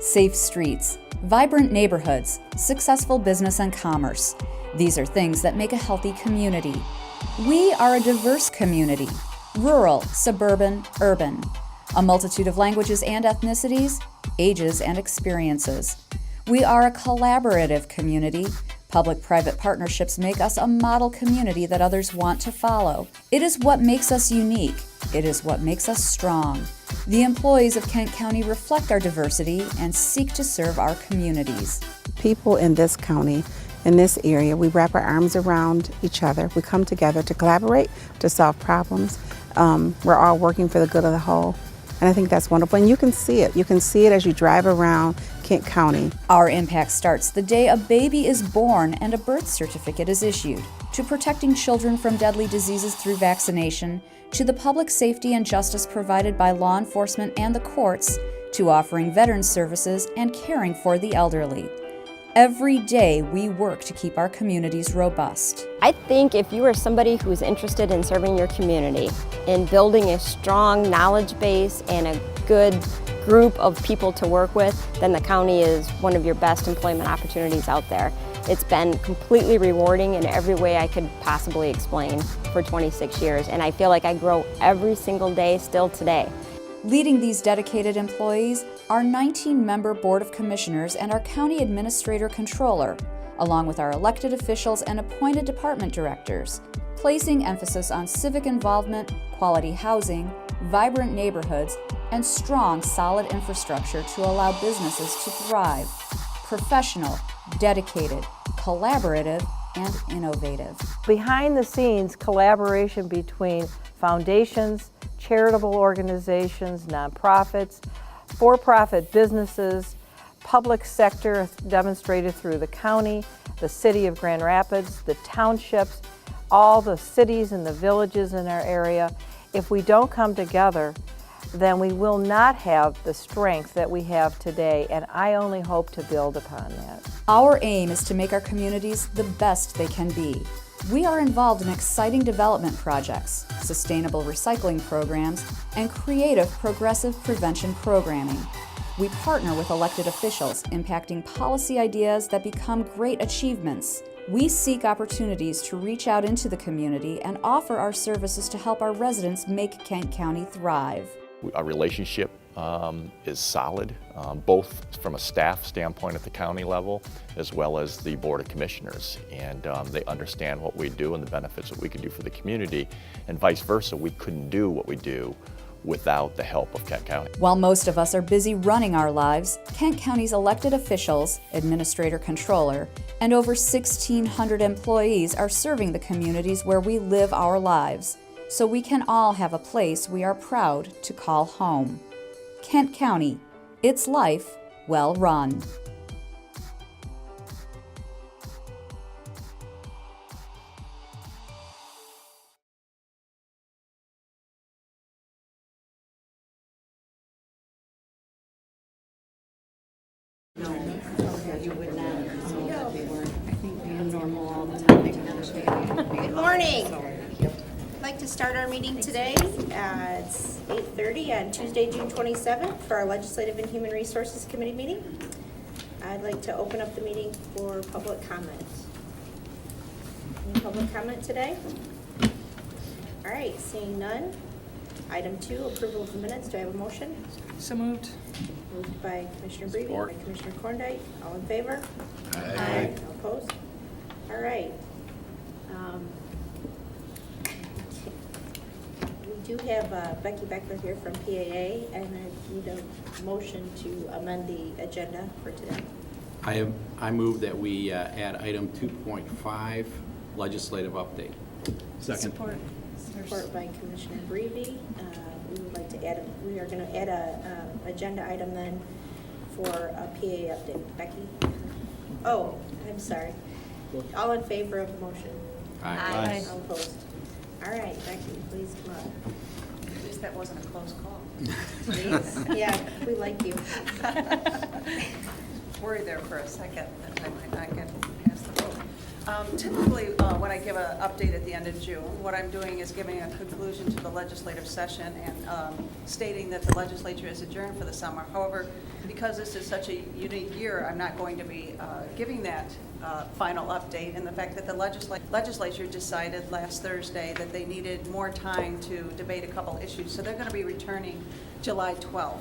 safe streets, vibrant neighborhoods, successful business and commerce. These are things that make a healthy community. We are a diverse community, rural, suburban, urban, a multitude of languages and ethnicities, ages and experiences. We are a collaborative community. Public-private partnerships make us a model community that others want to follow. It is what makes us unique. It is what makes us strong. The employees of Kent County reflect our diversity and seek to serve our communities. People in this county, in this area, we wrap our arms around each other. We come together to collaborate, to solve problems. We're all working for the good of the whole. And I think that's wonderful. And you can see it. You can see it as you drive around Kent County. Our impact starts the day a baby is born and a birth certificate is issued, to protecting children from deadly diseases through vaccination, to the public safety and justice provided by law enforcement and the courts, to offering veterans services and caring for the elderly. Every day we work to keep our communities robust. I think if you are somebody who is interested in serving your community, in building a strong knowledge base and a good group of people to work with, then the county is one of your best employment opportunities out there. It's been completely rewarding in every way I could possibly explain for 26 years, and I feel like I grow every single day still today. Leading these dedicated employees are 19-member Board of Commissioners and our County Administrator Controller, along with our elected officials and appointed department directors, placing emphasis on civic involvement, quality housing, vibrant neighborhoods, and strong, solid infrastructure to allow businesses to thrive. Professional, dedicated, collaborative, and innovative. Behind the scenes, collaboration between foundations, charitable organizations, nonprofits, for-profit businesses, public sector demonstrated through the county, the city of Grand Rapids, the townships, all the cities and the villages in our area. If we don't come together, then we will not have the strength that we have today, and I only hope to build upon that. Our aim is to make our communities the best they can be. We are involved in exciting development projects, sustainable recycling programs, and creative progressive prevention programming. We partner with elected officials, impacting policy ideas that become great achievements. We seek opportunities to reach out into the community and offer our services to help our residents make Kent County thrive. Our relationship is solid, both from a staff standpoint at the county level as well as the Board of Commissioners. And they understand what we do and the benefits that we can do for the community, and vice versa. We couldn't do what we do without the help of Kent County. While most of us are busy running our lives, Kent County's elected officials, administrator controller, and over 1,600 employees are serving the communities where we live our lives, so we can all have a place we are proud to call home. Kent County, its life well run. Good morning. I'd like to start our meeting today at 8:30 on Tuesday, June 27th for our Legislative and Human Resources Committee meeting. I'd like to open up the meeting for public comment. Any public comment today? All right, seeing none. Item 2, approval of the minutes. Do I have a motion? So moved. Moved by Commissioner Breedy, by Commissioner Korndike. All in favor? Aye. All opposed? All right. We do have Becky Beckler here from PAA, and I need a motion to amend the agenda for today. I move that we add item 2.5, legislative update. Second. Support by Commissioner Breedy. We would like to add, we are going to add a agenda item then for a PA update. Becky? Oh, I'm sorry. All in favor of the motion? Aye. All opposed? All right, Becky, please come up. At least that wasn't a close call. Please. Yeah, we like you. Worried there for a second that I might not get past the vote. Typically, when I give an update at the end of June, what I'm doing is giving a conclusion to the legislative session and stating that the legislature is adjourned for the summer. However, because this is such a unique year, I'm not going to be giving that final update. And the fact that the legislature decided last Thursday that they needed more time to debate a couple issues. So they're going to be returning July 12th.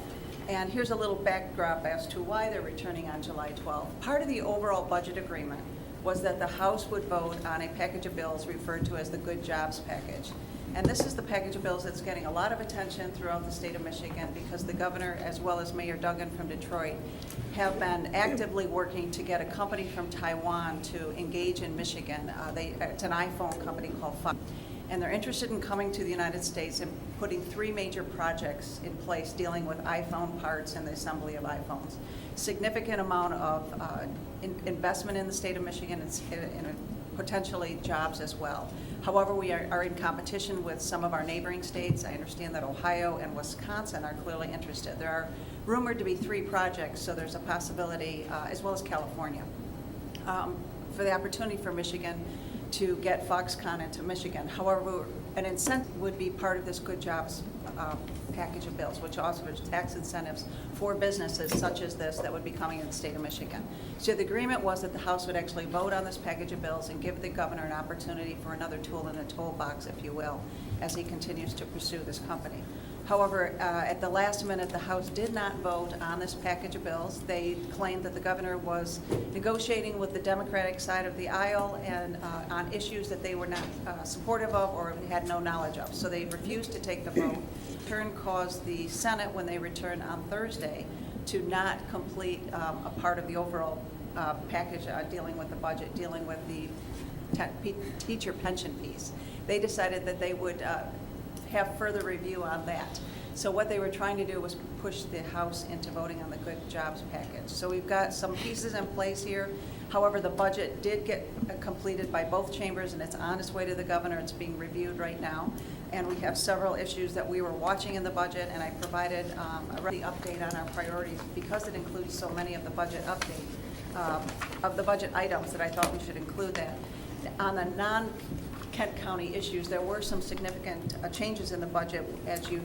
And here's a little backdrop as to why they're returning on July 12th. Part of the overall budget agreement was that the House would vote on a package of bills referred to as the Good Jobs Package. And this is the package of bills that's getting a lot of attention throughout the state of Michigan because the governor, as well as Mayor Duggan from Detroit, have been actively working to get a company from Taiwan to engage in Michigan. It's an iPhone company called Fox. And they're interested in coming to the United States and putting 3 major projects in place dealing with iPhone parts and the assembly of iPhones. Significant amount of investment in the state of Michigan and potentially jobs as well. However, we are in competition with some of our neighboring states. I understand that Ohio and Wisconsin are clearly interested. There are rumored to be 3 projects, so there's a possibility, as well as California, for the opportunity for Michigan to get Foxconn into Michigan. However, an incentive would be part of this Good Jobs package of bills, which offers tax incentives for businesses such as this that would be coming in the state of Michigan. So the agreement was that the House would actually vote on this package of bills and give the governor an opportunity for another tool in the toolbox, if you will, as he continues to pursue this company. However, at the last minute, the House did not vote on this package of bills. They claimed that the governor was negotiating with the Democratic side of the aisle and on issues that they were not supportive of or had no knowledge of. So they refused to take the vote. In turn, caused the Senate, when they returned on Thursday, to not complete a part of the overall package dealing with the budget, dealing with the teacher pension piece. They decided that they would have further review on that. So what they were trying to do was push the House into voting on the Good Jobs package. So we've got some pieces in place here. However, the budget did get completed by both chambers and it's on its way to the governor. It's being reviewed right now. And we have several issues that we were watching in the budget, and I provided a update on our priorities because it includes so many of the budget of the budget items that I thought we should include that. On the non-Kent County issues, there were some significant changes in the budget. As you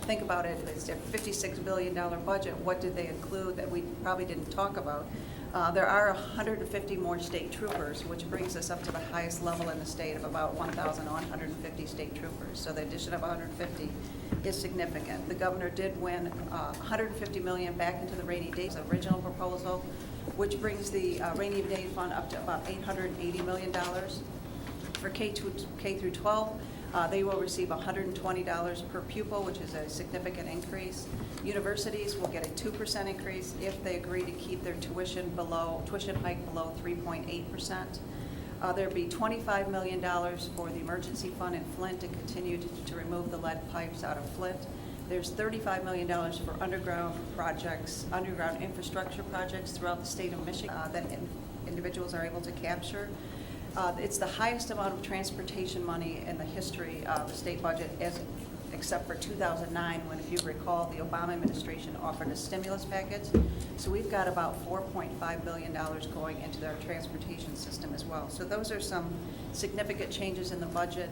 think about it, it's a $56 billion budget. What did they include that we probably didn't talk about? There are 150 more state troopers, which brings us up to the highest level in the state of about 1,150 state troopers. So the addition of 150 is significant. The governor did win $150 million back into the rainy day original proposal, which brings the rainy day fund up to about $880 million. For K through 12, they will receive $120 per pupil, which is a significant increase. Universities will get a 2% increase if they agree to keep their tuition hike below 3.8%. There'll be $25 million for the emergency fund in Flint to continue to remove the lead pipes out of Flint. There's $35 million for underground infrastructure projects throughout the state of Michigan that individuals are able to capture. It's the highest amount of transportation money in the history of the state budget, except for 2009, when, if you recall, the Obama administration offered a stimulus package. So we've got about $4.5 billion going into our transportation system as well. So those are some significant changes in the budget.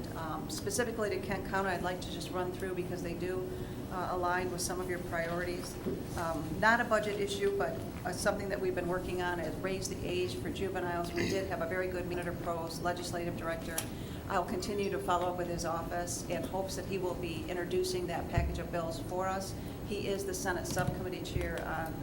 Specifically to Kent County, I'd like to just run through because they do align with some of your priorities. Not a budget issue, but something that we've been working on is raise the age for juveniles. We did have a very good Senator Prose, legislative director. I'll continue to follow up with his office in hopes that he will be introducing that package of bills for us. He is the Senate subcommittee chair on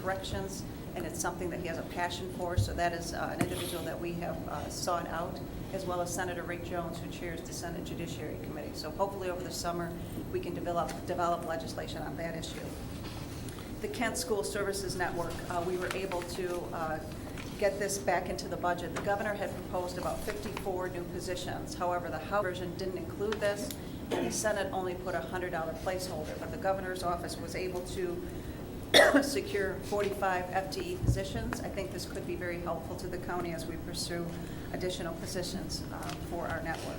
corrections, and it's something that he has a passion for, so that is an individual that we have sought out, as well as Senator Rick Jones, who chairs the Senate Judiciary Committee. So hopefully over the summer, we can develop legislation on that issue. The Kent School Services Network, we were able to get this back into the budget. The governor had proposed about 54 new positions. However, the House version didn't include this, and the Senate only put a $100 placeholder, but the governor's office was able to secure 45 FTE positions. I think this could be very helpful to the county as we pursue additional positions for our network.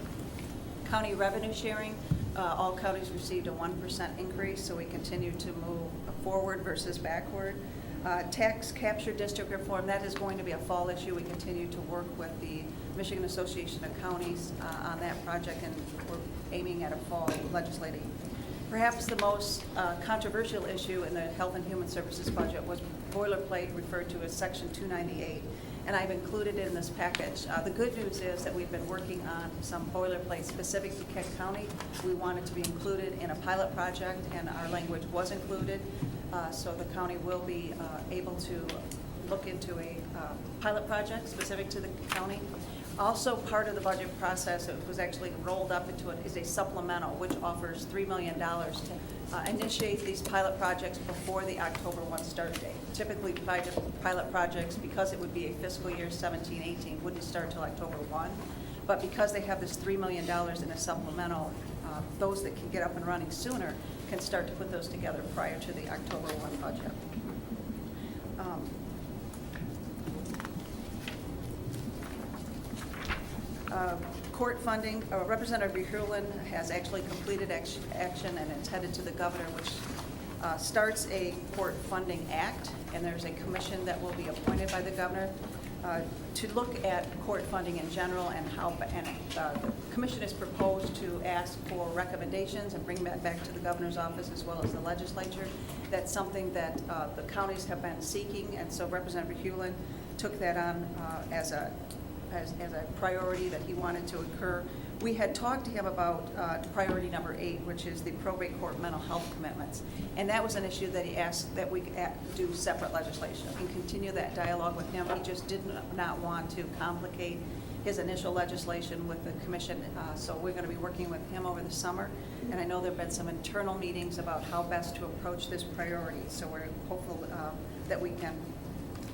County revenue sharing, all counties received a 1% increase, so we continue to move forward versus backward. Tax capture district reform, that is going to be a fall issue. We continue to work with the Michigan Association of Counties on that project, and we're aiming at a fall legislating. Perhaps the most controversial issue in the Health and Human Services budget was boilerplate referred to as Section 298, and I've included it in this package. The good news is that we've been working on some boilerplate specific to Kent County. We wanted to be included in a pilot project, and our language was included. So the county will be able to look into a pilot project specific to the county. Also, part of the budget process, it was actually rolled up into it, is a supplemental, which offers $3 million to initiate these pilot projects before the October 1 start date. Typically, pilot projects, because it would be a fiscal year 17-18, wouldn't start till October 1. But because they have this $3 million in a supplemental, those that can get up and running sooner can start to put those together prior to the October 1 budget. Court funding, Representative Verheulen has actually completed action and it's headed to the governor, which starts a court funding act, and there's a commission that will be appointed by the governor to look at court funding in general and how, the commission is proposed to ask for recommendations and bring that back to the governor's office as well as the legislature. That's something that the counties have been seeking, and so Representative Verheulen took that on as a priority that he wanted to occur. We had talked to him about priority number 8, which is the probate court mental health commitments. And that was an issue that he asked that we do separate legislation and continue that dialogue with him. He just did not want to complicate his initial legislation with the commission. So we're going to be working with him over the summer. And I know there have been some internal meetings about how best to approach this priority. So we're hopeful that we can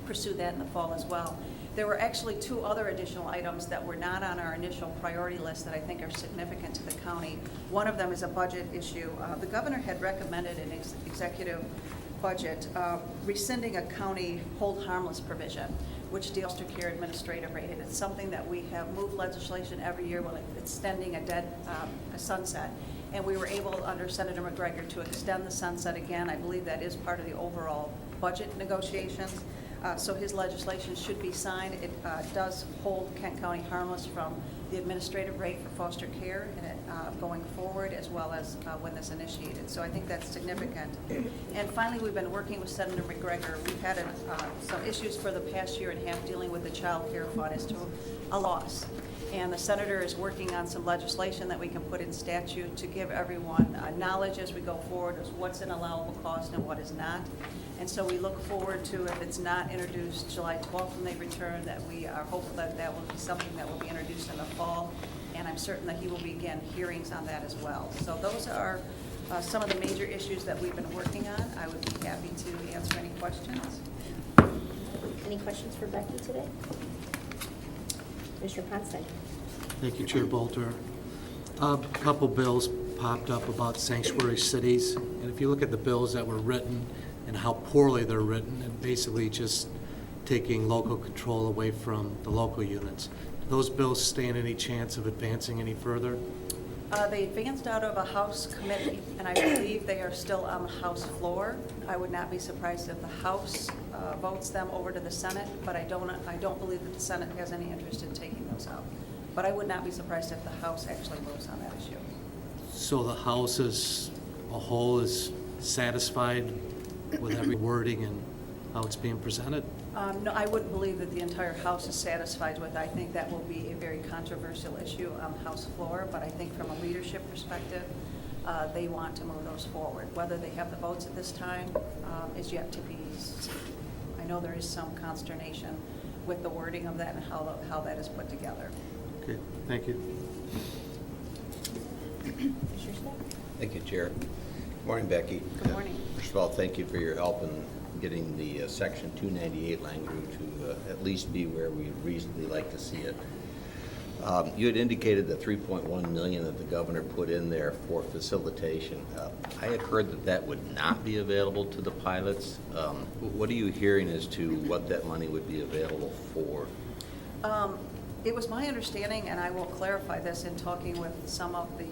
pursue that in the fall as well. There were actually 2 other additional items that were not on our initial priority list that I think are significant to the county. One of them is a budget issue. The governor had recommended an executive budget rescinding a county hold harmless provision, which deals to care administrative rate. It's something that we have moved legislation every year when extending a sunset. And we were able, under Senator McGregor, to extend the sunset again. I believe that is part of the overall budget negotiations. So his legislation should be signed. It does hold Kent County harmless from the administrative rate for foster care and going forward, as well as when this initiated. So I think that's significant. And finally, we've been working with Senator McGregor. We've had some issues for the past year and a half dealing with the child care fund as to a loss. And the senator is working on some legislation that we can put in statute to give everyone knowledge as we go forward as what's an allowable cost and what is not. And so we look forward to, if it's not introduced July 12th when they return, that we are hopeful that that will be something that will be introduced in the fall. And I'm certain that he will begin hearings on that as well. So those are some of the major issues that we've been working on. I would be happy to answer any questions. Any questions for Becky today? Mr. Constein. Thank you, Chair Bolter. A couple bills popped up about sanctuary cities, and if you look at the bills that were written and how poorly they're written, and basically just taking local control away from the local units, do those bills stand any chance of advancing any further? They advanced out of a House committee, and I believe they are still on the House floor. I would not be surprised if the House votes them over to the Senate, but I don't believe that the Senate has any interest in taking those out. But I would not be surprised if the House actually moves on that issue. So the House as a whole is satisfied with every wording and how it's being presented? No, I wouldn't believe that the entire House is satisfied with it. I think that will be a very controversial issue on the House floor, but I think from a leadership perspective, they want to move those forward. Whether they have the votes at this time is yet to be seen. I know there is some consternation with the wording of that and how that is put together. Okay, thank you. Commissioner Smith. Thank you, Chair. Good morning, Becky. Good morning. First of all, thank you for your help in getting the Section 298 language to at least be where we'd reasonably like to see it. You had indicated the $3.1 million that the governor put in there for facilitation. I had heard that that would not be available to the pilots. What are you hearing as to what that money would be available for? It was my understanding, and I will clarify this in talking with some of the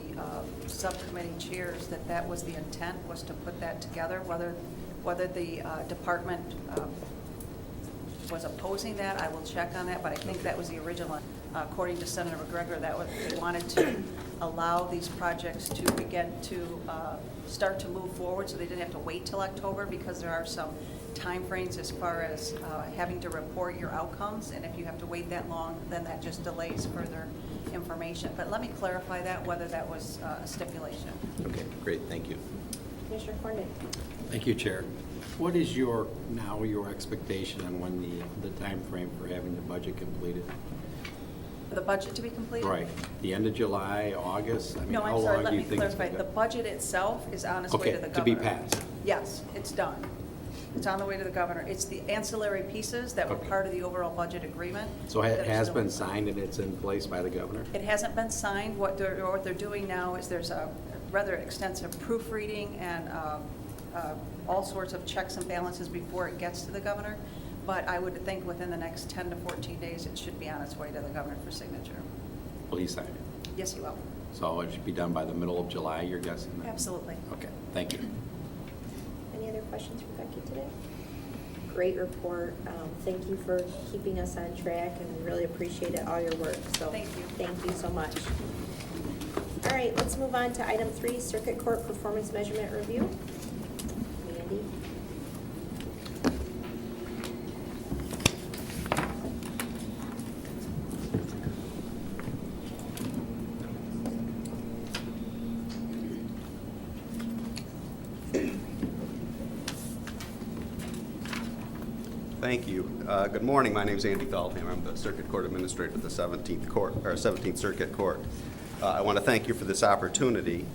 subcommittee chairs, that that was the intent, was to put that together. Whether Whether the department was opposing that, I will check on that, but I think that was the original. According to Senator McGregor, they wanted to allow these projects to begin to start to move forward, so they didn't have to wait till October, because there are some timeframes as far as having to report your outcomes, and if you have to wait that long, then that just delays further information. But let me clarify that, whether that was a stipulation. Okay, great, thank you. Commissioner Cornick. Thank you, Chair. What is your expectation on when the time frame for having the budget completed? The budget to be completed? Right. The end of July, August? I mean, No, how I'm sorry, long let do you me think it's clarify. gonna The go? budget itself is on its way Okay, to the to governor. be passed. Yes, it's done. It's on the way to the governor. It's the ancillary pieces that were Okay. part of the overall budget agreement. So it that are has still been in play. signed and it's in place by the governor? It hasn't been signed. What they're doing now is there's a rather extensive proofreading and all sorts of checks and balances before it gets to the governor. But I would think within the next 10 to 14 days, it should be on its way to the governor for signature. Will he sign it? Yes, he will. So it should be done by the middle of July, you're guessing? then? Absolutely. Okay, thank you. Any other questions for Becky today? Great report. Thank you for keeping us on track, and we really appreciate it, all your work. So Thank you. Thank you so much. All right, let's move on to item 3, Circuit Court Performance Measurement Review. Mandy? Thank you. Good morning. My name is Andy Feldham. I'm the Circuit Court Administrator at the 17th Circuit Court. I want to thank you for this opportunity.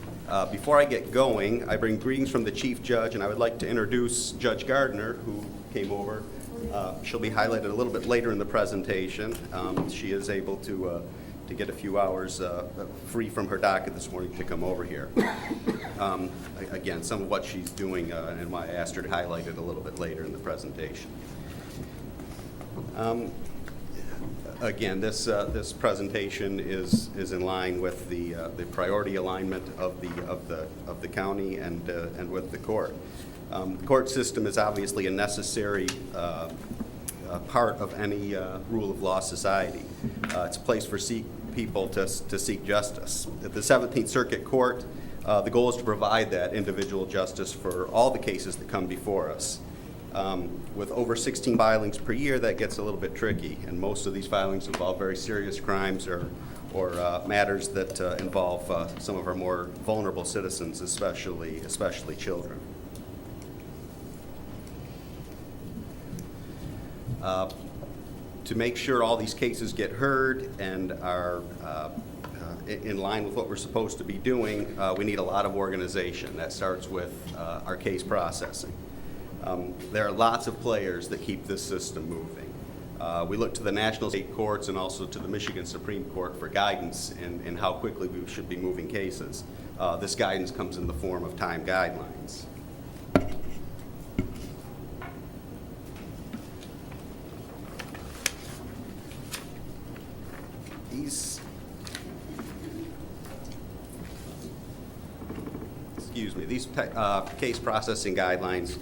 Before I get going, I bring greetings from the Chief Judge, and I would like to introduce Judge Gardner, who came over. She'll be highlighted a little bit later in the presentation. She is able to get a few hours free from her docket this morning to come over here. Again, some of what she's doing and why I asked her to highlight it a little bit later in the presentation. Again, this presentation is in line with the priority alignment of the county and with the court. The court system is obviously a necessary part of any rule of law society. It's a place for people to seek justice. At the 17th Circuit Court, the goal is to provide that individual justice for all the cases that come before us. With over 16 filings per year, that gets a little bit tricky, and most of these filings involve very serious crimes or matters that involve some of our more vulnerable citizens, especially children. To make sure all these cases get heard and are in line with what we're supposed to be doing, we need a lot of organization. That starts with our case processing. There are lots of players that keep this system moving. We look to the national state courts and also to the Michigan Supreme Court for guidance in how quickly we should be moving cases. This guidance comes in the form of time guidelines. These case processing guidelines,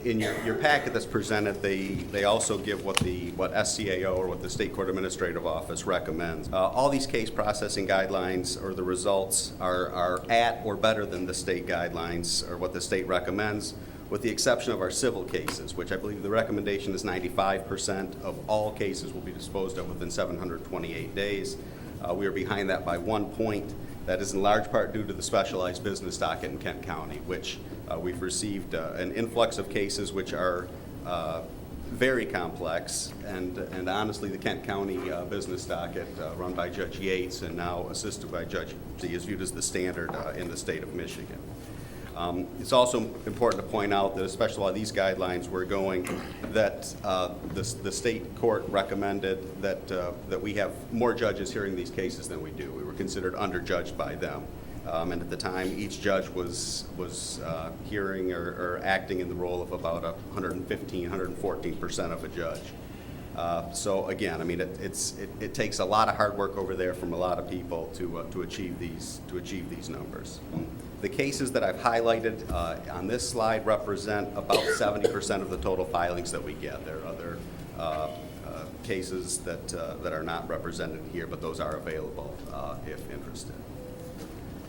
in your packet that's presented, they also give what SCAO, or what the State Court Administrative Office recommends. All these case processing guidelines, or the results, are at or better than the state guidelines or what the state recommends, with the exception of our civil cases, which I believe the recommendation is 95% of all cases will be disposed of within 728 days. We are behind that by 1 point. That is in large part due to the specialized business docket in Kent County, which we've received an influx of cases which are very complex, and honestly the Kent County business docket run by Judge Yates and now assisted by Judge Z is viewed as the standard in the state of Michigan. It's also important to point out that, especially while these guidelines were going, that the state court recommended that we have more judges hearing these cases than we do. We were considered underjudged by them, and at the time, each judge was hearing or acting in the role of about 115, 114% of a judge. So again, I mean, it takes a lot of hard work over there from a lot of people to achieve these numbers. The cases that I've highlighted on this slide represent about 70% of the total filings that we get. There are other cases that are not represented here, but those are available if interested.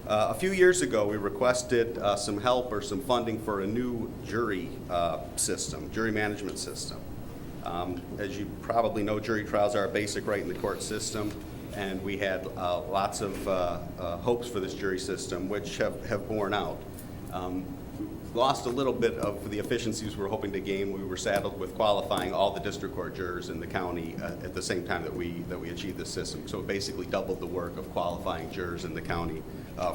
A few years ago, we requested some help or some funding for a new jury system, jury management system. As you probably know, jury trials are a basic right in the court system, and we had lots of hopes for this jury system, which have borne out. Lost a little bit of the efficiencies we were hoping to gain. We were saddled with qualifying all the district court jurors in the county at the same time that we achieved this system. So it basically doubled the work of qualifying jurors in the county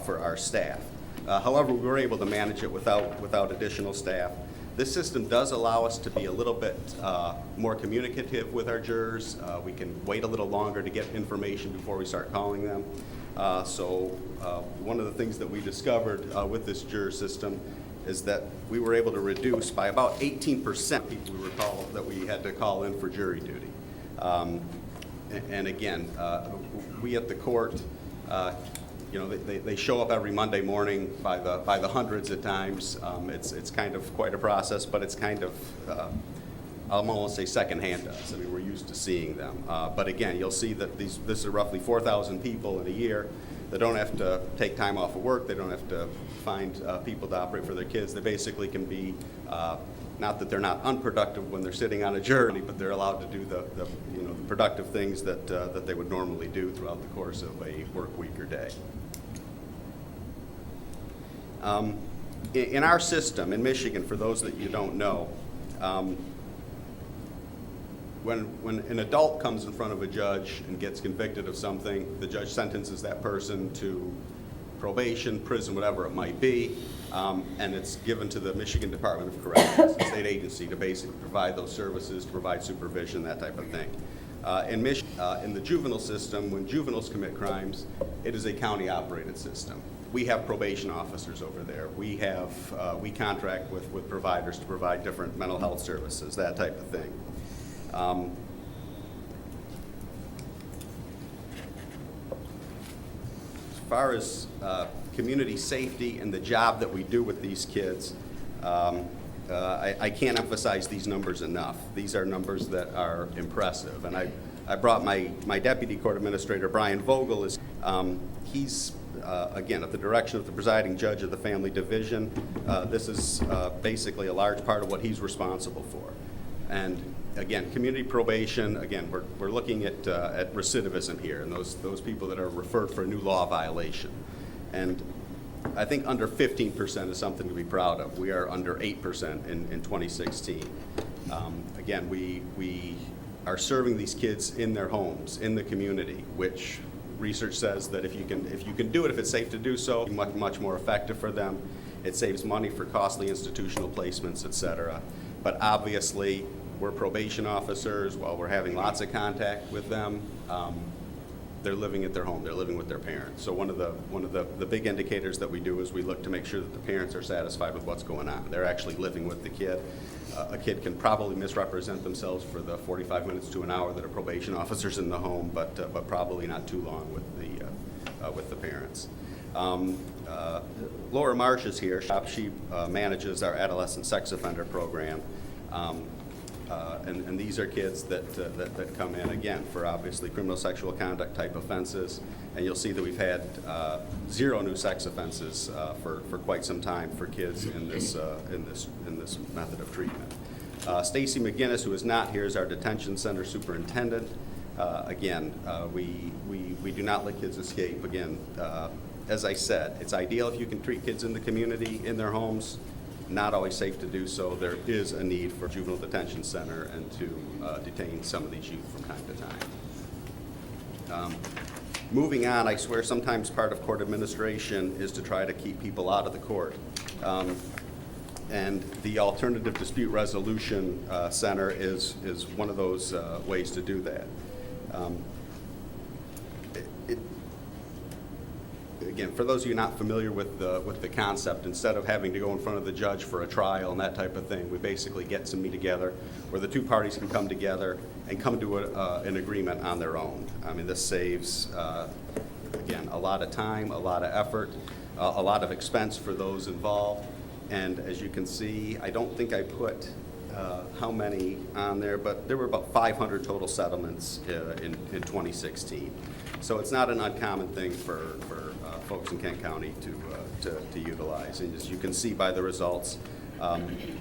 for our staff. However, we were able to manage it without additional staff. This system does allow us to be a little bit more communicative with our jurors. We can wait a little longer to get information before we start calling them. So one of the things that we discovered with this juror system is that we were able to reduce by about 18% people that we had to call in for jury duty. And again, we at the court, they show up every Monday morning by the hundreds at times. It's kind of quite a process, but it's kind of, I'll almost say secondhand to us. I mean, we're used to seeing them. But again, you'll see that this are roughly 4,000 people in a year that don't have to take time off of work. They don't have to find people to operate for their kids. They basically can be, not that they're not unproductive when they're sitting on a jury, but they're allowed to do the productive things that they would normally do throughout the course of a work week or day. In our system in Michigan, for those that you don't know, when an adult comes in front of a judge and gets convicted of something, the judge sentences that person to probation, prison, whatever it might be, and it's given to the Michigan Department of Corrections, a state agency, to basically provide those services, to provide supervision, that type of thing. In the juvenile system, when juveniles commit crimes, it is a county-operated system. We have probation officers over there. We contract with providers to provide different mental health services, that type of thing. As far as community safety and the job that we do with these kids, I can't emphasize these numbers enough. These are numbers that are impressive. And I brought my deputy court administrator, Brian Vogel. He's, again, at the direction of the presiding judge of the family division. This is basically a large part of what he's responsible for. And again, community probation, again, we're looking at recidivism here, and those people that are referred for a new law violation. And I think under 15% is something to be proud of. We are under 8% in 2016. Again, we are serving these kids in their homes, in the community, which research says that if you can do it, if it's safe to do so, it's much more effective for them. It saves money for costly institutional placements, et cetera. But obviously, we're probation officers. While we're having lots of contact with them, they're living at their home. They're living with their parents. So one of the big indicators that we do is we look to make sure that the parents are satisfied with what's going on. They're actually living with the kid. A kid can probably misrepresent themselves for the 45 minutes to an hour that a probation officer's in the home, but probably not too long with the parents. Laura Marsh is here. She manages our adolescent sex offender program. And these are kids that come in, again, for obviously criminal sexual conduct type offenses. And you'll see that we've had 0 new sex offenses for quite some time for kids in this method of treatment. Stacy McGinnis, who is not here, is our detention center superintendent. Again, we do not let kids escape. Again, as I said, it's ideal if you can treat kids in the community, in their homes. Not always safe to do so. There is a need for a juvenile detention center and to detain some of these youth from time to time. Moving on, I swear sometimes part of court administration is to try to keep people out of the court. And the Alternative Dispute Resolution Center is one of those ways to do that. again, for those of you not familiar with the concept, instead of having to go in front of the judge for a trial and that type of thing, we basically get some meet together where the two parties can come together and come to an agreement on their own. I mean, this saves, again, a lot of time, a lot of effort, a lot of expense for those involved. And as you can see, I don't think I put how many on there, but there were about 500 total settlements in 2016. So it's not an uncommon thing for folks in Kent County to utilize. And as you can see by the results,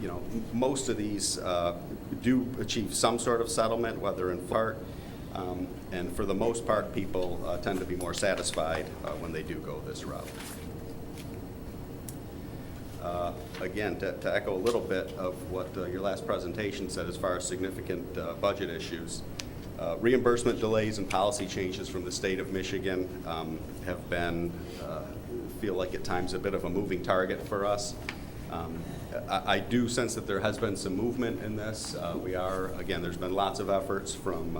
you know, most of these do achieve some sort of settlement, whether in part, and for the most part, people tend to be more satisfied when they do go this route. Again, to echo a little bit of what your last presentation said as far as significant budget issues, reimbursement delays and policy changes from the state of Michigan have been, feel like at times a bit of a moving target for us. I do sense that there has been some movement in this. We are, again, there's been lots of efforts from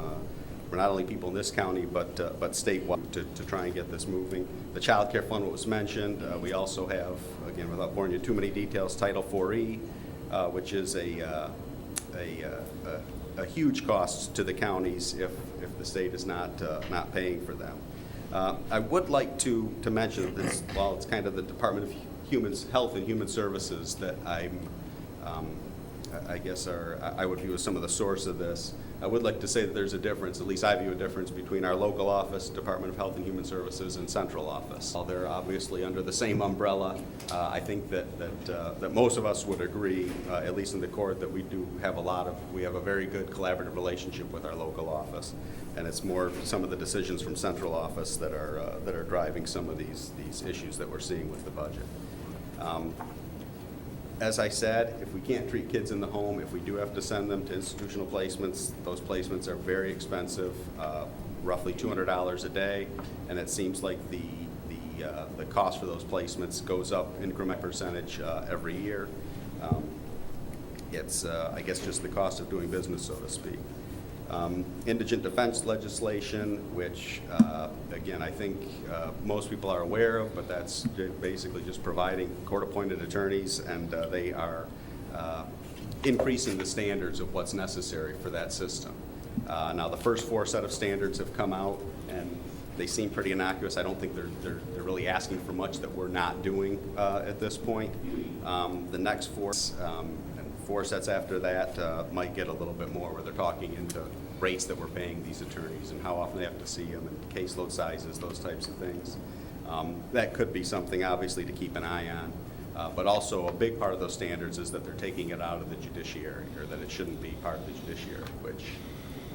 not only people in this county, but statewide to try and get this moving. The Child Care Fund was mentioned. We also have, again, without boring you too many details, Title 4E, which is a huge cost to the counties if the state is not paying for them. I would like to mention this, while it's kind of the Department of Health and Human Services that I guess I would view as some of the source of this. I would like to say that there's a difference, at least I view a difference, between our local office, Department of Health and Human Services, and central office. While they're obviously under the same umbrella, I think that most of us would agree, at least in the court, that we have a very good collaborative relationship with our local office, and it's more some of the decisions from central office that are driving some of these issues that we're seeing with the budget. As I said, if we can't treat kids in the home, if we do have to send them to institutional placements, those placements are very expensive, roughly $200 a day, and it seems like the cost for those placements goes up increment percentage every year. It's, I guess, just the cost of doing business, so to speak. Indigent defense legislation, which, again, I think most people are aware of, but that's basically just providing court-appointed attorneys, and they are increasing the standards of what's necessary for that system. Now, the first 4 set of standards have come out, and they seem pretty innocuous. I don't think they're really asking for much that we're not doing at this point. The next 4 and 4 sets after that might get a little bit more, where they're talking into rates that we're paying these attorneys and how often they have to see them and caseload sizes, those types of things. That could be something, obviously, to keep an eye on. But also a big part of those standards is that they're taking it out of the judiciary, or that it shouldn't be part of the judiciary, which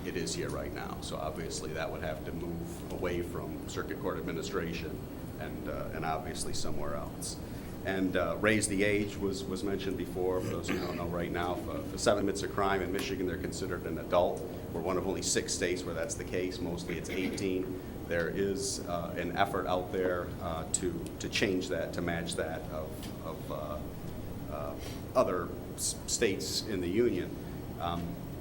it is here right now. So obviously that would have to move away from circuit court administration and obviously somewhere else. And raise the age was mentioned before. For those who don't know, right now, if 7 commits a crime in Michigan, they're considered an adult. We're one of only 6 states where that's the case. Mostly it's 18. There is an effort out there to change that, to match that of other states in the union.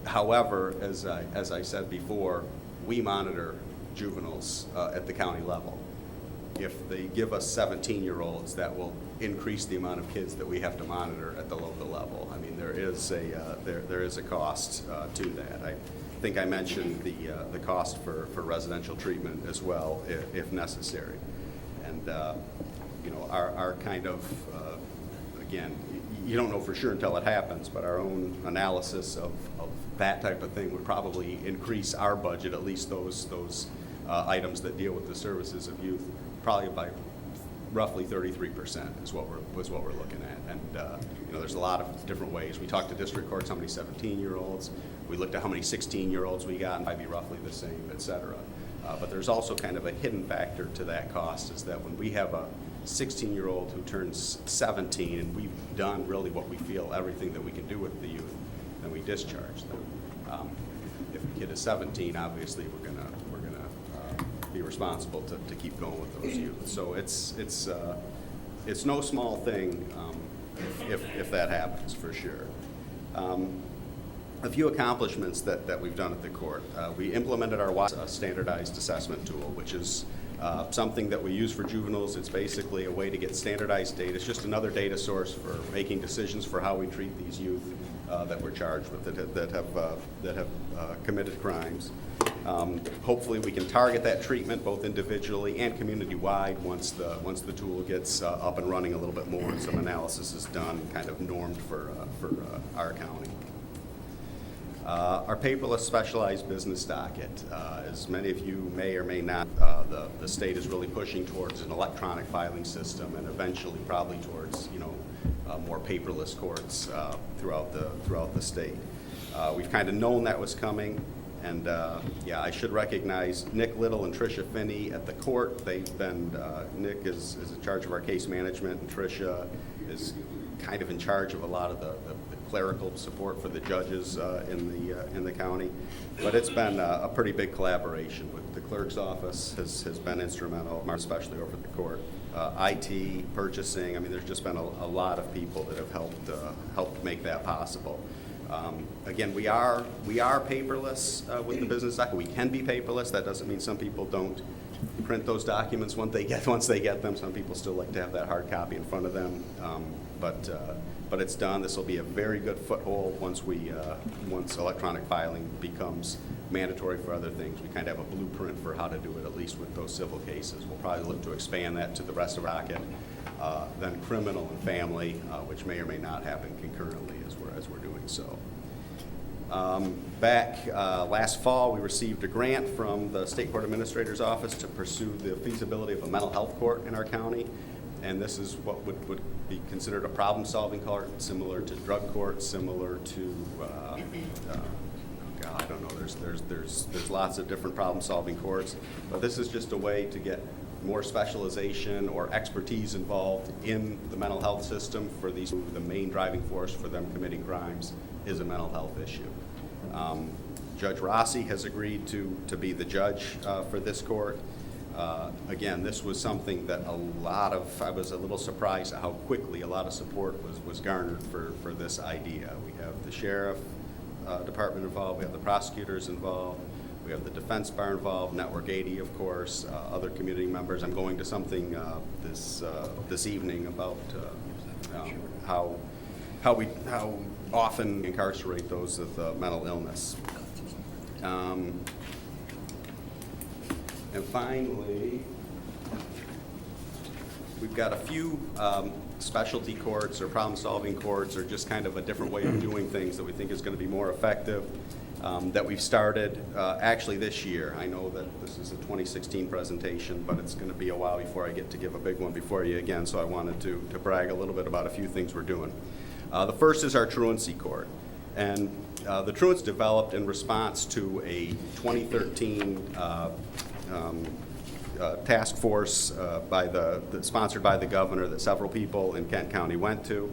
However, as I said before, we monitor juveniles at the county level. If they give us 17-year-olds, that will increase the amount of kids that we have to monitor at the local level. I mean, there is a cost to that. I think I mentioned the cost for residential treatment as well, if necessary. And you know, our kind of again, you don't know for sure until it happens, but our own analysis of that type of thing would probably increase our budget, at least those items that deal with the services of youth, probably by roughly 33% is what we're looking at. And you know, there's a lot of different ways. We talked to district courts, how many 17-year-olds. We looked at how many 16-year-olds we got, and might be roughly the same, et cetera. But there's also kind of a hidden factor to that cost, is that when we have a 16-year-old who turns 17 and we've done really what we feel everything that we can do with the youth, then we discharge them. If a kid is 17, obviously we're gonna be responsible to keep going with those youth. So it's no small thing if that happens, for sure. A few accomplishments that we've done at the court. We implemented our standardized assessment tool, which is something that we use for juveniles. It's basically a way to get standardized data. It's just another data source for making decisions for how we treat these youth that we're charged with, that have committed crimes. Hopefully we can target that treatment both individually and community-wide once the tool gets up and running a little bit more and some analysis is done, kind of normed for our county. Our paperless specialized business docket. As many of you may or may not, the state is really pushing towards an electronic filing system and eventually probably towards more paperless courts throughout the state. We've kind of known that was coming, and yeah, I should recognize Nick Little and Tricia Finney at the court. They've been Nick is in charge of our case management, and Tricia is kind of in charge of a lot of the clerical support for the judges in the county. But it's been a pretty big collaboration with the clerk's office has been instrumental, especially over at the court. IT, purchasing, I mean, there's just been a lot of people that have helped make that possible. Again, we are paperless with the business docket. We can be paperless. That doesn't mean some people don't print those documents once they get them. Some people still like to have that hard copy in front of them. But it's done. This will be a very good foothold once electronic filing becomes mandatory for other things. We kind of have a blueprint for how to do it, at least with those civil cases. We'll probably look to expand that to the rest of our docket, then criminal and family, which may or may not happen concurrently as we're doing so. Back last fall, we received a grant from the State Court Administrator's Office to pursue the feasibility of a mental health court in our county. And this is what would be considered a problem-solving court, similar to drug courts, similar to, God, I don't know, there's lots of different problem-solving courts. But this is just a way to get more specialization or expertise involved in the mental health system for these. The main driving force for them committing crimes is a mental health issue. Judge Rossi has agreed to be the judge for this court. Again, this was something that I was a little surprised at how quickly a lot of support was garnered for this idea. We have the sheriff department involved, we have the prosecutors involved, we have the defense bar involved, Network 80, of course, other community members. I'm going to something this evening about how often incarcerate those with mental illness. And finally, we've got a few specialty courts or problem-solving courts, or just kind of a different way of doing things that we think is going to be more effective, that we've started actually this year. I know that this is a 2016 presentation, but it's going to be a while before I get to give a big one before you again, so I wanted to brag a little bit about a few things we're doing. The first is our truancy court. And the truancy developed in response to a 2013 task force sponsored by the governor that several people in Kent County went to.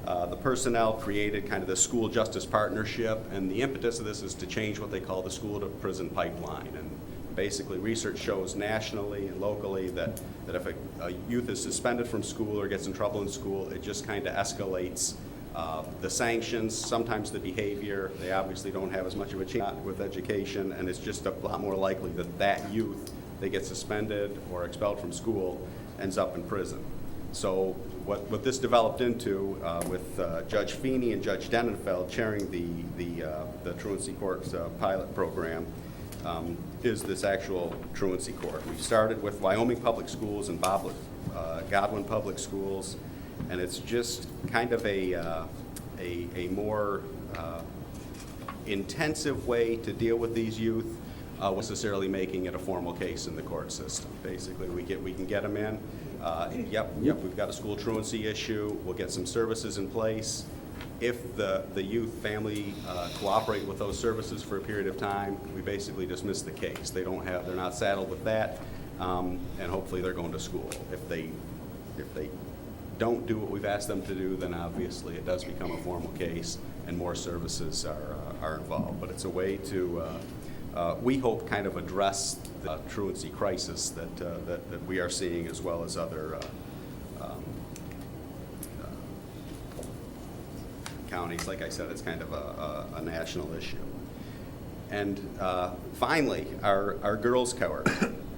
The personnel created kind of the school justice partnership, and the impetus of this is to change what they call the school to prison pipeline. And basically research shows nationally and locally that if a youth is suspended from school or gets in trouble in school, it just kind of escalates the sanctions, sometimes the behavior. They obviously don't have as much of a chance with education, and it's just a lot more likely that youth that gets suspended or expelled from school ends up in prison. So what this developed into with Judge Feeney and Judge Denenfeld chairing the truancy court's pilot program is this actual truancy court. We started with Wyoming Public Schools and Godwin Public Schools, and it's just kind of a more intensive way to deal with these youth, necessarily making it a formal case in the court system. Basically, we can get them in. Yep, we've got a school truancy issue. We'll get some services in place. If the youth family cooperate with those services for a period of time, we basically dismiss the case. They're not saddled with that, and hopefully they're going to school. If they don't do what we've asked them to do, then obviously it does become a formal case and more services are involved. But it's a way to, we hope, kind of address the truancy crisis that we are seeing, as well as other counties. Like I said, it's kind of a national issue. And finally, our girls court.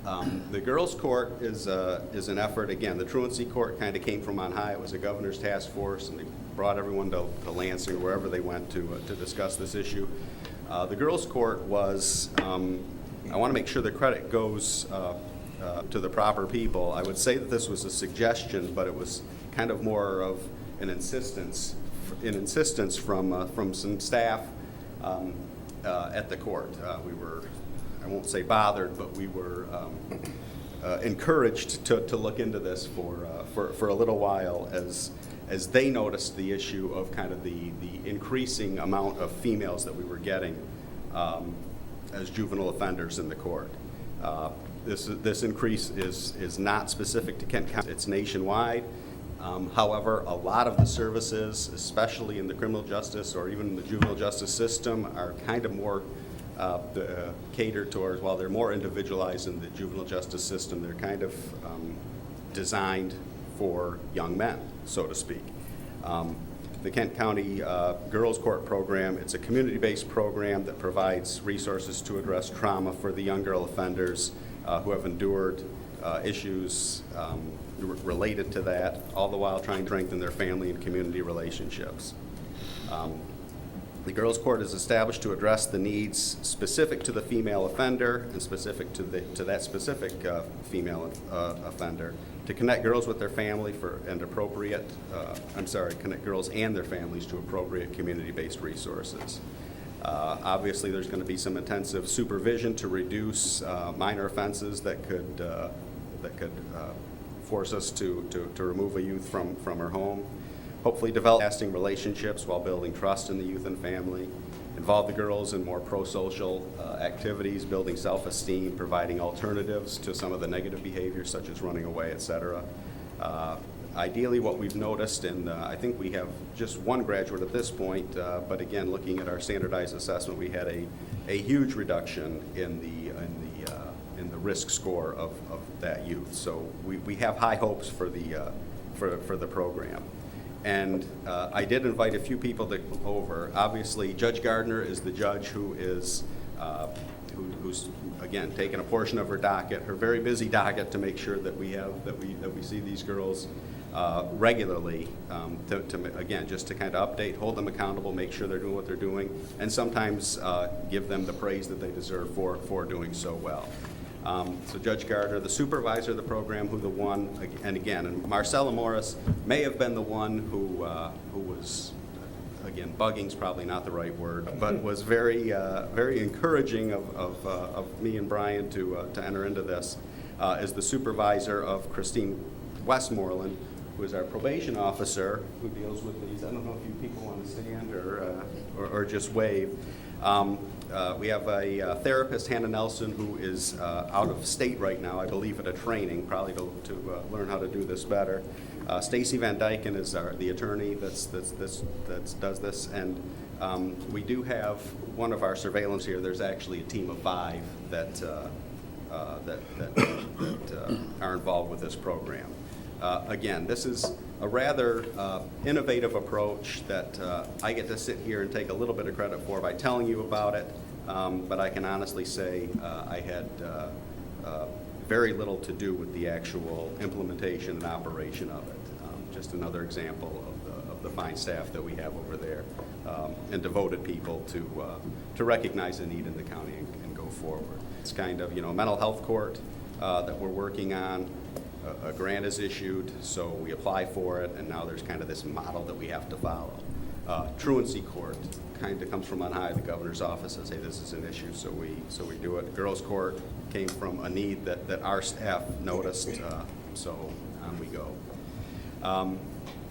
The girls' court is an effort, again, the truancy court kind of came from on high. It was a governor's task force, and they brought everyone to Lansing or wherever they went to discuss this issue. The girls' court was, I want to make sure the credit goes to the proper people. I would say that this was a suggestion, but it was kind of more of an insistence from some staff at the court. We were, I won't say bothered, but we were encouraged to look into this for a little while as they noticed the issue of kind of the increasing amount of females that we were getting as juvenile offenders in the court. This increase is not specific to Kent County, it's nationwide. However, a lot of the services, especially in the criminal justice or even in the juvenile justice system, are kind of more catered towards, while they're more individualized in the juvenile justice system, they're kind of designed for young men, so to speak. The Kent County Girls Court Program, it's a community-based program that provides resources to address trauma for the young girl offenders who have endured issues related to that, all the while trying to strengthen their family and community relationships. The Girls Court is established to address the needs specific to the female offender and specific to that specific female offender, to connect girls with their family connect girls and their families to appropriate community-based resources. Obviously, there's going to be some intensive supervision to reduce minor offenses that could force us to remove a youth from her home. Hopefully develop lasting relationships while building trust in the youth and family. Involve the girls in more pro-social activities, building self-esteem, providing alternatives to some of the negative behaviors such as running away, etc. Ideally, what we've noticed, and I think we have just one graduate at this point, but again, looking at our standardized assessment, we had a huge reduction in the risk score of that youth. So we have high hopes for the program. And I did invite a few people to come over. Obviously, Judge Gardner is the judge who's again taken a portion of her docket, her very busy docket, to make sure that we see these girls regularly. Again, just to kind of update, hold them accountable, make sure they're doing what they're doing, and sometimes give them the praise that they deserve for doing so well. So Judge Gardner, the supervisor of the program, and Marcella Morris may have been the one who was, again, bugging's probably not the right word, but was very encouraging of me and Brian to enter into this, is the supervisor of Christine Westmoreland, who is our probation officer, who deals with these. I don't know if you people want to stand or just wave. We have a therapist, Hannah Nelson, who is out of state right now, I believe, at a training, probably to learn how to do this better. Stacy Van Dyken is the attorney that does this, and we do have one of our surveillance here. There's actually a team of 5 that are involved with this program. Again, this is a rather innovative approach that I get to sit here and take a little bit of credit for by telling you about it, but I can honestly say I had very little to do with the actual implementation and operation of it. Just another example of the fine staff that we have over there, and devoted people to recognize the need in the county and go forward. It's kind of, a mental health court that we're working on. A grant is issued, so we apply for it, and now there's kind of this model that we have to follow. Truancy court kind of comes from on high. The governor's office says, hey, this is an issue, so we do it. Girls court came from a need that our staff noticed, so on we go.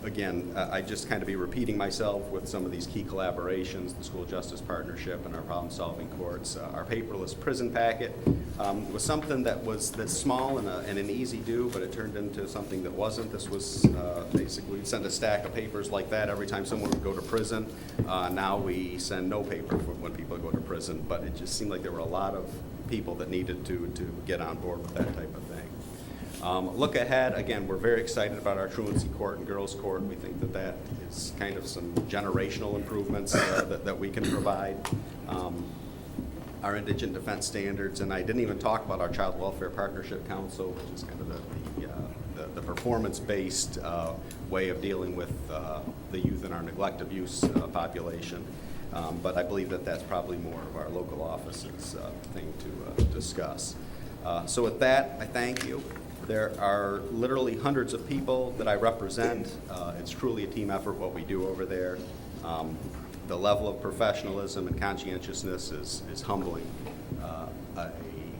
Again, I just kind of be repeating myself with some of these key collaborations, the School Justice Partnership and our problem-solving courts. Our paperless prison packet was something that's small and an easy do, but it turned into something that wasn't. This was basically, we'd send a stack of papers like that every time someone would go to prison. Now we send no paper when people go to prison, but it just seemed like there were a lot of people that needed to get on board with that type of thing. Look ahead, again, we're very excited about our truancy court and girls court. We think that is kind of some generational improvements that we can provide. our indigent defense standards, and I didn't even talk about our Child Welfare Partnership Council, which is kind of the performance-based way of dealing with the youth in our neglect abuse population. But I believe that that's probably more of our local office's thing to discuss. So with that, I thank you. There are literally hundreds of people that I represent. It's truly a team effort what we do over there. The level of professionalism and conscientiousness is humbling.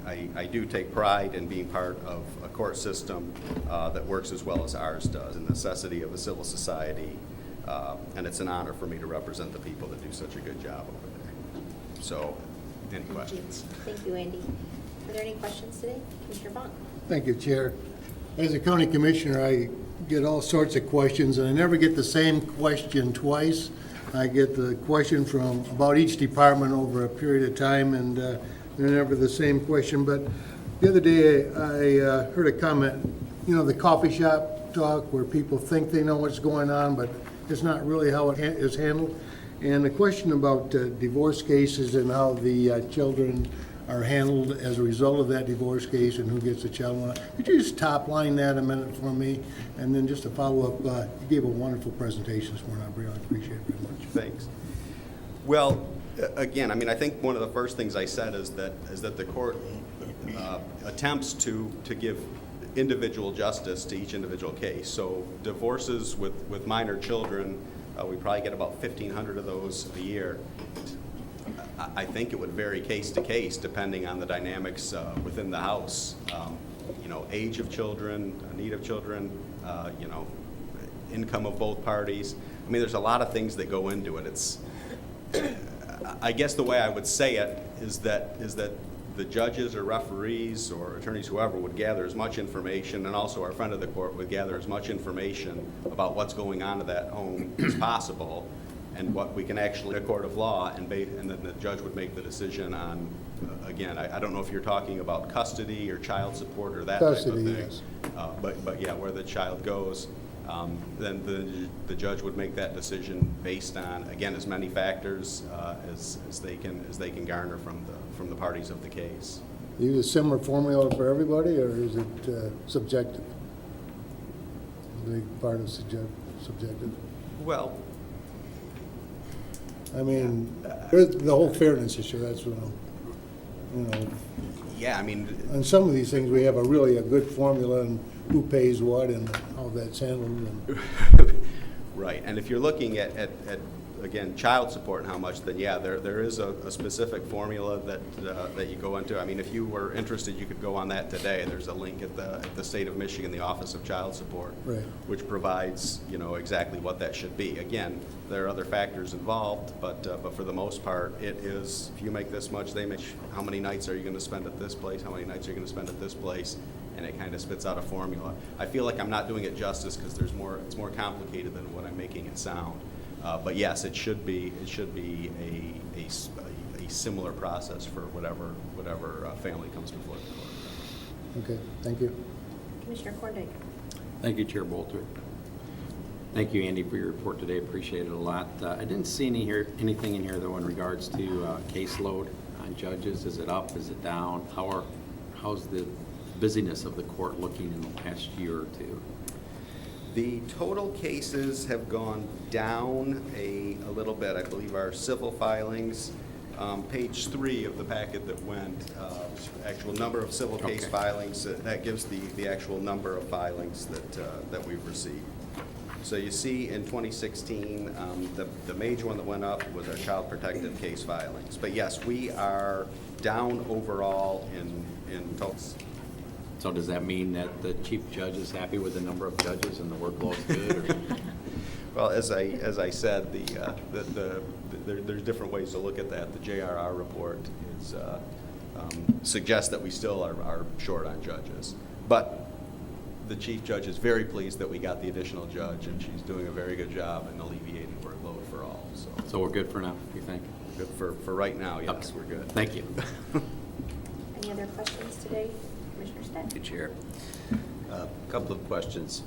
I do take pride in being part of a court system that works as well as ours does, the necessity of a civil society, and it's an honor for me to represent the people that do such a good job over there. So, any questions? Thank you, Andy. Are there any questions today? Commissioner Bont? Thank you, Chair. As a county commissioner, I get all sorts of questions, and I never get the same question twice. I get the question from about each department over a period of time, and they're never the same question. But the other day, I heard a comment, you know, the coffee shop talk where people think they know what's going on, but it's not really how it is handled. And the question about divorce cases and how the children are handled as a result of that divorce case and who gets the child. Could you just top line that a minute for me? And then just to follow up, you gave a wonderful presentation this morning. I really appreciate it very much. Thanks. Well, again, I mean, I think one of the first things I said is that the court attempts to give individual justice to each individual case. So divorces with minor children, we probably get about 1,500 of those a year. I think it would vary case to case depending on the dynamics within the house. You know, age of children, need of children, you know, income of both parties. I mean, there's a lot of things that go into it. It's, I guess the way I would say it is that the judges or referees or attorneys, whoever, would gather as much information, and also our friend of the court would gather as much information about what's going on in that home as possible, and what we can actually, a court of law, and then the judge would make the decision on, again, I don't know if you're talking about custody or child support or that Custody, type of thing. yes. But yeah, where the child goes, then the judge would make that decision based on, again, as many factors as they can garner from the parties of the case. Do you use a similar formula for everybody, or is it subjective? A big part of subjective? Well, I mean, there's the whole fairness issue, that's what I'm, you know. yeah, I mean, On some of these things, we have a good formula and who pays what and how that's handled. And right, and if you're looking at again, child support and how much, then yeah, there is a specific formula that you go into. I mean, if you were interested, you could go on that today. There's a link at the State of Michigan, the Office of Child Support, right, which provides, you know, exactly what that should be. Again, there are other factors involved, but for the most part, it is, if you make this much, they make, how many nights are you going to spend at this place, how many nights are you going to spend at this place, and it kind of spits out a formula. I feel like I'm not doing it justice because it's more complicated than what I'm making it sound. But yes, it should be a similar process for whatever family comes before the court. okay, thank you. Commissioner Korndike? Thank you, Chair Bolter. Thank you, Andy, for your report today. Appreciate it a lot. I didn't see anything in here, though, in regards to caseload on judges. Is it up? Is it down? How's the busyness of the court looking in the past year or two? The total cases have gone down a little bit. I believe our civil filings, page 3 of the packet that went, actual number of civil case filings, that gives the actual number of filings that we've received. So you see in 2016, the major one that went up was our child protective case filings. But yes, we are down overall in total. So does that mean that the chief judge is happy with the number of judges and the workload's good? Or? Well, as I said, there's different ways to look at that. The JRR report suggests that we still are short on judges, but the chief judge is very pleased that we got the additional judge, and she's doing a very good job in alleviating workload for all. So we're good for now, you think? Good for right now. Yes, okay. We're good. Thank you. Any other questions today? Commissioner Stead? Thank you, Chair. A couple of questions.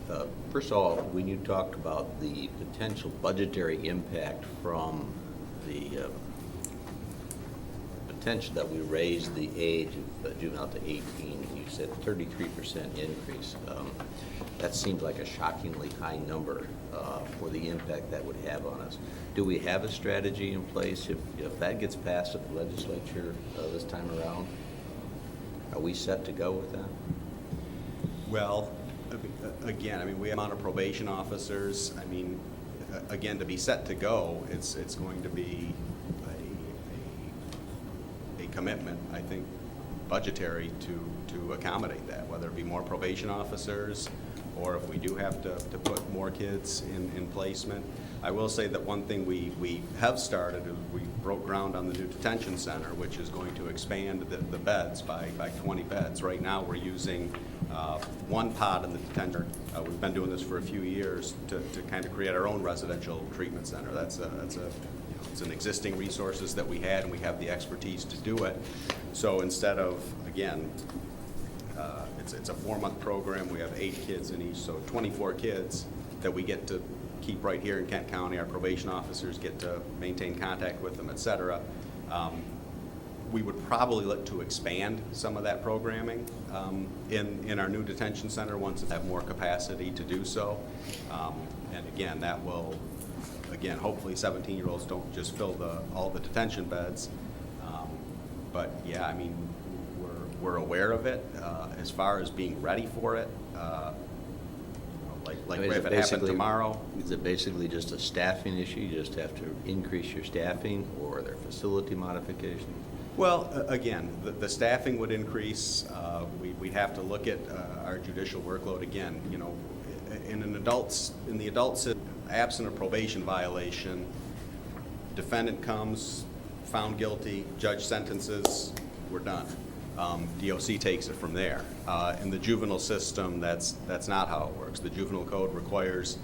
First of all, when you talked about the potential budgetary impact from the detention that we raised the age of juvenile to 18. You said 33% increase. That seems like a shockingly high number for the impact that would have on us. Do we have a strategy in place if that gets passed at the legislature this time around? Are we set to go with that? Well, again, I mean, we have amount of probation officers. I mean, again, to be set to go, it's going to be a commitment, I think, budgetary to accommodate that, whether it be more probation officers or if we do have to put more kids in placement. I will say that one thing we have started is we broke ground on the new detention center, which is going to expand the beds by 20 beds. Right now, we're using one pod in the detention. We've been doing this for a few years to kind of create our own residential treatment center. That's it's an existing resources that we had, and we have the expertise to do it. So instead of, again, it's a 4-month program. We have 8 kids in each, so 24 kids that we get to keep right here in Kent County. Our probation officers get to maintain contact with them, et cetera. We would probably look to expand some of that programming in our new detention center once it have more capacity to do so. And again, that will, hopefully 17-year-olds don't just fill all the detention beds. But yeah, I mean, we're aware of it. As far as being ready for it, like if it happened tomorrow. Is it basically just a staffing issue? You just have to increase your staffing, or are there facility modifications? Well, again, the staffing would increase. We'd have to look at our judicial workload again. You know, in the adults, absent a probation violation, defendant comes, found guilty, judge sentences, we're done. DOC takes it from there. In the juvenile system, that's not how it works. The juvenile code requires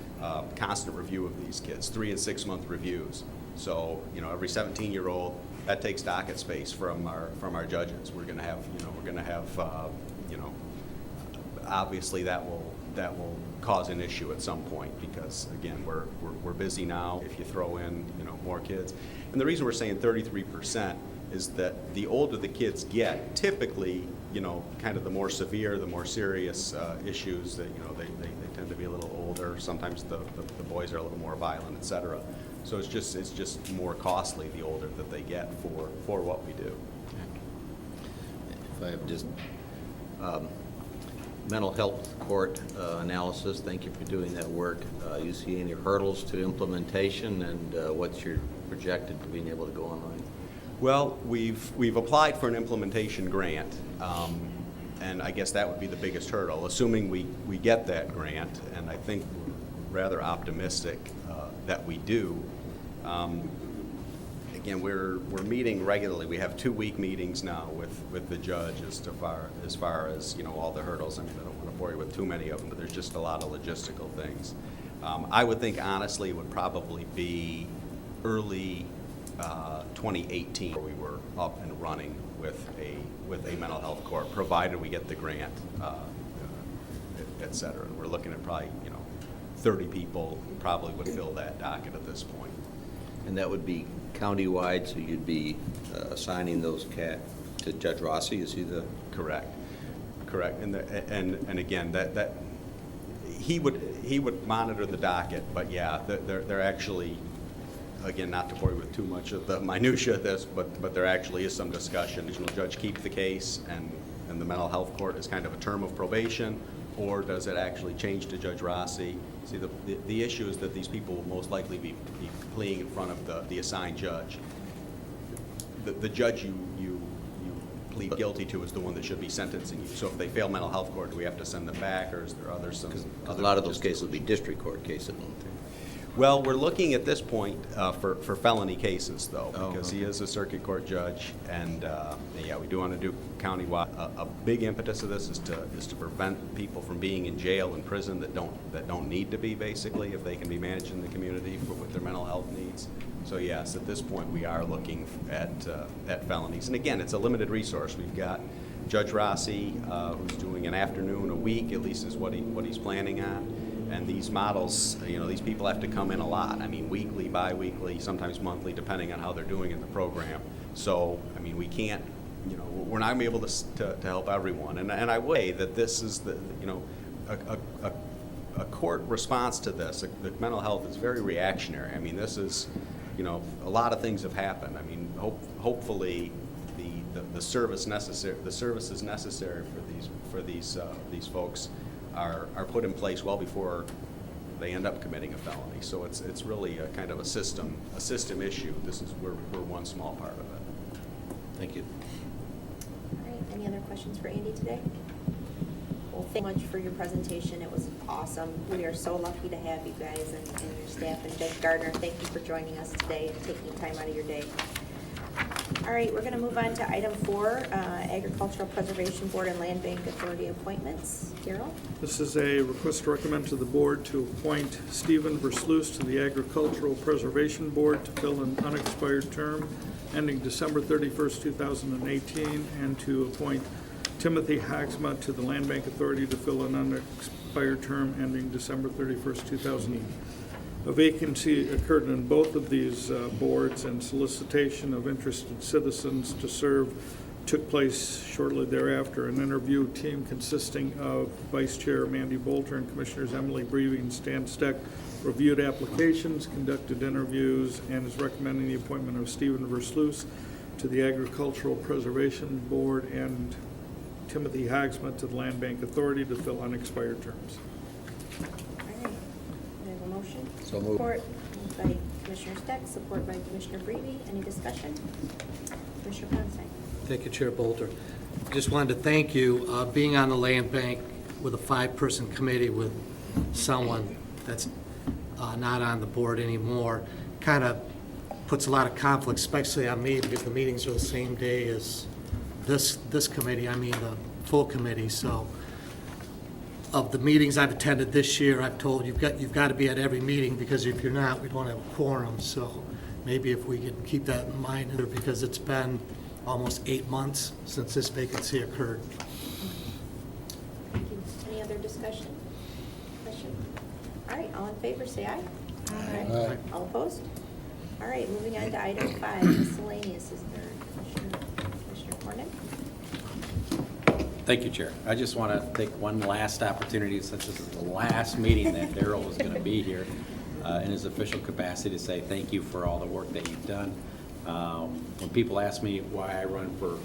constant review of these kids, 3- and 6-month reviews. So, you know, every 17-year-old, that takes docket space from our judges. We're going to have, obviously that will cause an issue at some point because, again, we're busy now. If you throw in, more kids, and the reason we're saying 33% is that the older the kids get, typically, kind of the more severe, the more serious issues that, they tend to be a little older. Sometimes the boys are a little more violent, et cetera. So it's just more costly the older that they get for what we do. If I have just mental health court analysis, thank you for doing that work. You see any hurdles to implementation, and what's your projected to being able to go online? Well, we've applied for an implementation grant, and I guess that would be the biggest hurdle, assuming we get that grant, and I think we're rather optimistic that we do. Again, we're meeting regularly. We have 2-week meetings now with the judge as far as all the hurdles. I mean, I don't want to bore you with too many of them, but there's just a lot of logistical things. I would think honestly it would probably be early 2018 where we were up and running with a mental health court, provided we get the grant, et cetera. And we're looking at probably 30 people probably would fill that docket at this point. And that would be countywide, so you'd be assigning those to Judge Rossi, is he the? Correct. And again, that he would monitor the docket, but yeah, they're actually, again, not to bore you with too much of the minutia of this, but there actually is some discussion. The regional judge keep the case, and the mental health court is kind of a term of probation, or does it actually change to Judge Rossi? See, the issue is that these people will most likely be pleading in front of the assigned judge. The judge you plead guilty to is the one that should be sentencing you. So if they fail mental health court, do we have to send them back, or is there others? A lot of those cases would be district court cases. Well, we're looking at this point for felony cases, though, because he is a circuit court judge, and yeah, we do want to do countywide. A big impetus of this is to prevent people from being in jail and prison that don't need to be, basically, if they can be managed in the community with their mental health needs. So yes, at this point we are looking at felonies, and again, it's a limited resource. We've got Judge Rossi, who's doing an afternoon a week, at least is what he's planning on. And these models, these people have to come in a lot. I mean, weekly, bi-weekly, sometimes monthly, depending on how they're doing in the program. So, I mean, we can't, we're not going to be able to help everyone. And I weigh that this is a court response to this. The mental health is very reactionary. I mean, this is, a lot of things have happened. I mean, hopefully the services necessary for these folks are put in place well before they end up committing a felony. So it's really a kind of a system issue. We're one small part of it. Thank you. All right, any other questions for Andy today? Well, thank you much for your presentation. It was awesome. We are so lucky to have you guys and your staff. And Judge Gardner, thank you for joining us today and taking time out of your day. All right, we're going to move on to item 4, Agricultural Preservation Board and Land Bank Authority appointments. Darrell? This is a request to recommend to the board to appoint Stephen Versluis to the Agricultural Preservation Board to fill an unexpired term ending December 31st, 2018, and to appoint Timothy Hagsma to the Land Bank Authority to fill an unexpired term ending December 31st, 2018. A vacancy occurred in both of these boards, and solicitation of interested citizens to serve took place shortly thereafter. An interview team consisting of Vice Chair Mandy Bolter and Commissioners Emily Breivy and Stan Steck reviewed applications, conducted interviews, and is recommending the appointment of Stephen Versluis to the Agricultural Preservation Board and Timothy Hagsma to the Land Bank Authority to fill unexpired terms. Motion? So moved. Support moved by Commissioner Steck, support by Commissioner Breivy. Any discussion? Commissioner Constein. Thank you, Chair Bolter. Just wanted to thank you. Being on the land bank with a 5-person committee with someone that's not on the board anymore kind of puts a lot of conflict, especially on me, because the meetings are the same day as this committee, the full committee. So of the meetings I've attended this year, I've told you've got to be at every meeting, because if you're not, we don't have a quorum. So maybe if we could keep that in mind, because it's been almost 8 months since this vacancy occurred. Thank you. Any other discussion? Question? All right, all in favor, say aye. Aye. All opposed? All right, moving on to item 5, miscellaneous. Is there Commissioner Cornick? Thank you, Chair. I just want to take one last opportunity, since this is the last meeting that Darrell is going to be here in his official capacity, to say thank you for all the work that you've done. When people ask me why I run for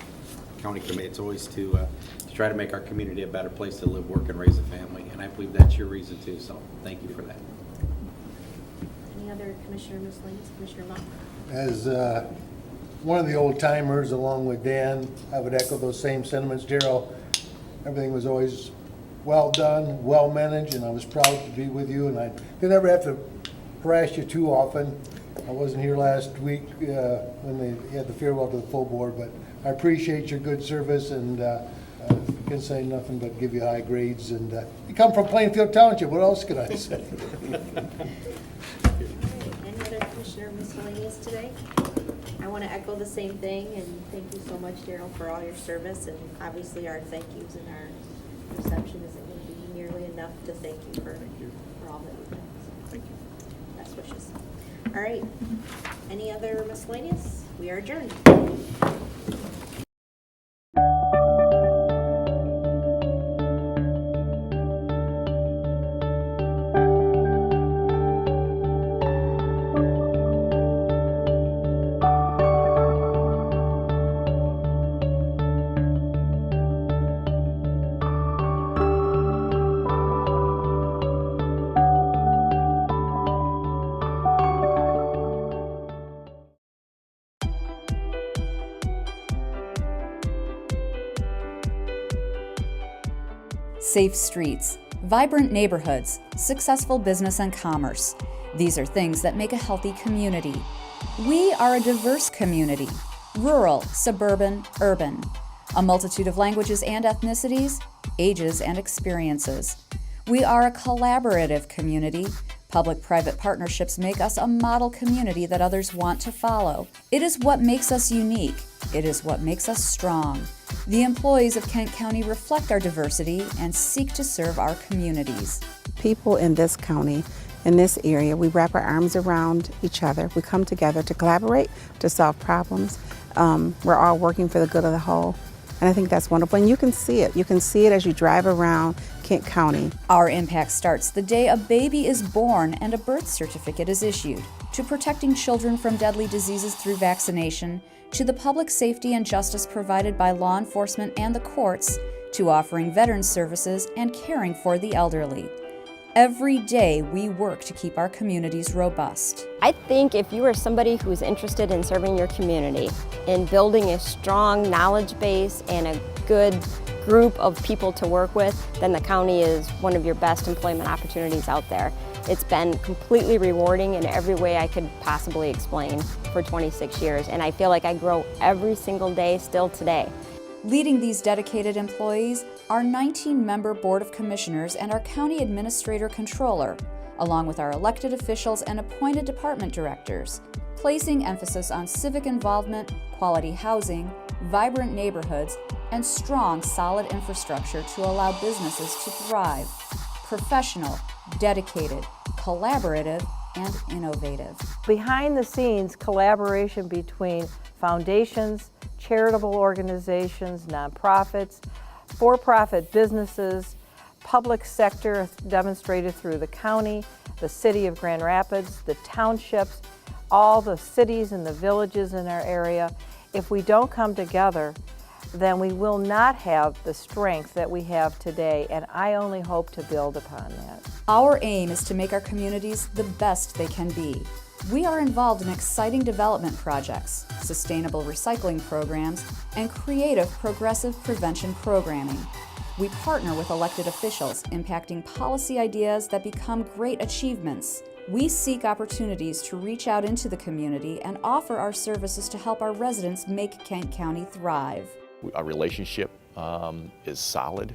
county committee, it's always to try to make our community a better place to live, work, and raise a family, and I believe that's your reason too, so thank you for that. Any other Commissioner miscellaneous? Commissioner Mott? As one of the old timers, along with Dan, I would echo those same sentiments. Darrell, everything was always well done, well managed, and I was proud to be with you, and I didn't ever have to harass you too often. I wasn't here last week when they had the farewell to the full board, but I appreciate your good service, and can say nothing but give you high grades. And you come from Plainfield Township. What else can I say? Any other Commissioner miscellaneous today? I want to echo the same thing, and thank you so much, Darrell, for all your service. And obviously our thank yous and our reception isn't going to be nearly enough to thank you for all that you've done. So thank you. Best wishes. All right. Any other miscellaneous? We are adjourned. Safe streets, vibrant neighborhoods, successful business and commerce. These are things that make a healthy community. We are a diverse community, rural, suburban, urban, a multitude of languages and ethnicities, ages and experiences. We are a collaborative community, Public-private partnerships make us a model community that others want to follow. It is what makes us unique. It is what makes us strong. The employees of Kent County reflect our diversity and seek to serve our communities. People in this county, in this area, we wrap our arms around each other. We come together to collaborate, to solve problems. We're all working for the good of the whole. And I think that's wonderful. And you can see it. You can see it as you drive around Kent County. Our impact starts the day a baby is born and a birth certificate is issued, to protecting children from deadly diseases through vaccination, to the public safety and justice provided by law enforcement and the courts, to offering veterans services and caring for the elderly. Every day we work to keep our communities robust. I think if you are somebody who's interested in serving your community, in building a strong knowledge base and a good group of people to work with, then the county is one of your best employment opportunities out there. It's been completely rewarding in every way I could possibly explain for 26 years, and I feel like I grow every single day still today. Leading these dedicated employees, our 19-member Board of Commissioners and our County Administrator Controller, along with our elected officials and appointed department directors, placing emphasis on civic involvement, quality housing, vibrant neighborhoods, and strong, solid infrastructure to allow businesses to thrive. Professional, dedicated, collaborative, and innovative. Behind the scenes, collaboration between foundations, charitable organizations, nonprofits, for-profit businesses, public sector demonstrated through the county, the city of Grand Rapids, the townships, all the cities and the villages in our area. If we don't come together, then we will not have the strength that we have today, and I only hope to build upon that. Our aim is to make our communities the best they can be. We are involved in exciting development projects, sustainable recycling programs, and creative progressive prevention programming. We partner with elected officials, impacting policy ideas that become great achievements. We seek opportunities to reach out into the community and offer our services to help our residents make Kent County thrive. Our relationship is solid,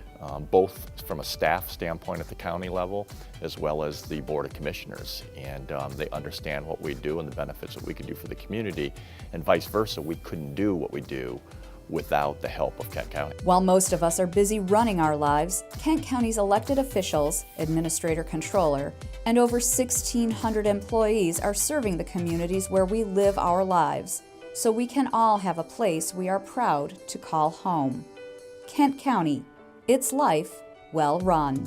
both from a staff standpoint at the county level as well as the Board of Commissioners. And they understand what we do and the benefits that we can do for the community, and vice versa. We couldn't do what we do without the help of Kent County. While most of us are busy running our lives, Kent County's elected officials, administrator controller, and over 1,600 employees are serving the communities where we live our lives, so we can all have a place we are proud to call home. Kent County, its life well run.